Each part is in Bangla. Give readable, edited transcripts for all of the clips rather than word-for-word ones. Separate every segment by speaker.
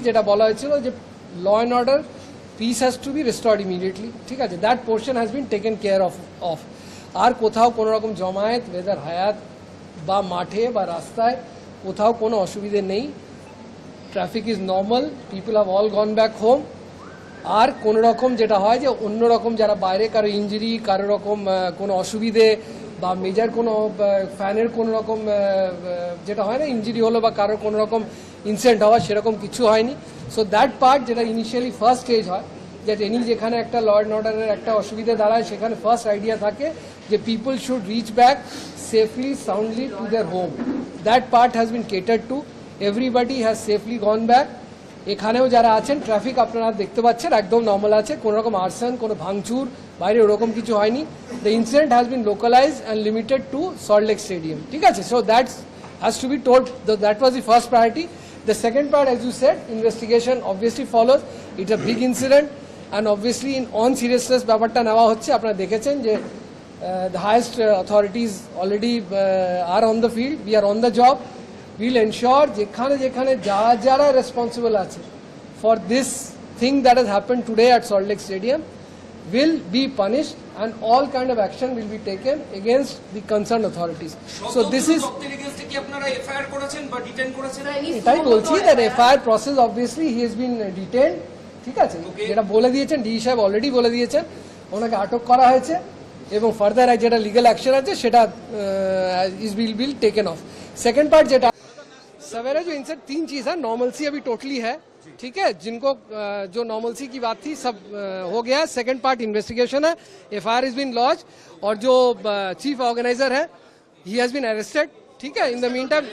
Speaker 1: যেটা বলা হয়েছিল যে law and order peace has to be restored immediately, ঠিক আছে, that portion has been taken care of. আর কোথাও কোনো রকম জমায়েত, ওয়েদার হায়াত বা মাঠে বা রাস্তায় কোথাও কোনো অসুবিধে নেই। Traffic is normal, people have all gone back home. আর কোনো রকম যেটা হয় যে অন্য রকম যারা বাইরে কারো ইঞ্জুরি, কারো রকম কোনো অসুবিধে বা মেজর কোনো ফ্যানের কোনো রকম যেটা হয় না ইঞ্জুরি হলো বা কারোর কোনো রকম ইনসিডেন্ট হওয়া, সেরকম কিছু হয়নি। সো দ্যাট পার্ট যেটা ইনিশিয়ালি ফার্স্ট স্টেজ হয়, যে যেখানে একটা ল অ্যান্ড অর্ডারের একটা অসুবিধা দাঁড়ায়, সেখানে ফার্স্ট আইডিয়া থাকে যে people should reach back safely soundly to their home. That part has been catered to, everybody has safely gone back. এখানেও যারা আছেন ট্রাফিক আপনারা দেখতে পাচ্ছেন একদম নর্মাল আছে, কোনো রকম আর্সন, কোনো ভাঙচুর বাইরে ওরকম কিছু হয়নি। The incident has been localize and limited to Salt Lake Stadium, ঠিক আছে। So that has to be told, that was the first priority. The second part, as you said, investigation obviously follows. It's a big incident, and obviously in on seriousness ব্যাপারটা নেওয়া হচ্ছে। আপনারা দেখেছেন যে the highest authorities already are on the field. We are on the job. We'll ensure যেখানে যেখানে যারা responsible আছে for this thing that has happened today at Salt Lake Stadium will be punished, and all kind of action will be taken against the concerned authorities. So this is এটাই বলছি, that FIR process obviously he has been detained, ঠিক আছে, যেটা বলে দিয়েছেন ডিই সাহেব অলরেডি বলে দিয়েছেন, ওনাকে আটক করা হয়েছে এবং ফার্দার যেটা লিগ্যাল অ্যাকশন আছে সেটা will taken off. Second part जेटा सवेरे जो इनसे तीन चीज है, नॉर्मलसी अभी टोटली है, ठीक है, जिनको जो नॉर्मलसी की बात थी सब हो गया है। सेकंड पार्ट इन्वेस्टिगेशन है, एफआईआर इज बीन लॉन्च, और जो चीफ ऑर्गेनाइजर है ही हैज बीन अरेस्टेड, ठीक है, in the mean time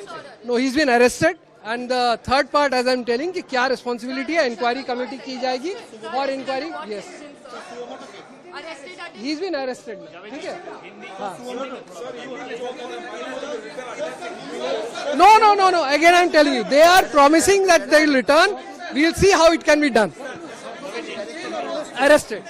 Speaker 1: no he is been arrested. And the third part as I am telling कि क्या रिस्पॉन्सिबिलिटी है, इंक्वायरी कमेटी की जाएगी और inquiry yes he is been arrested, ठीक है। हाँ No. Again, I'm telling you, they are promising that they will return. We'll see how it can be done. Arrested.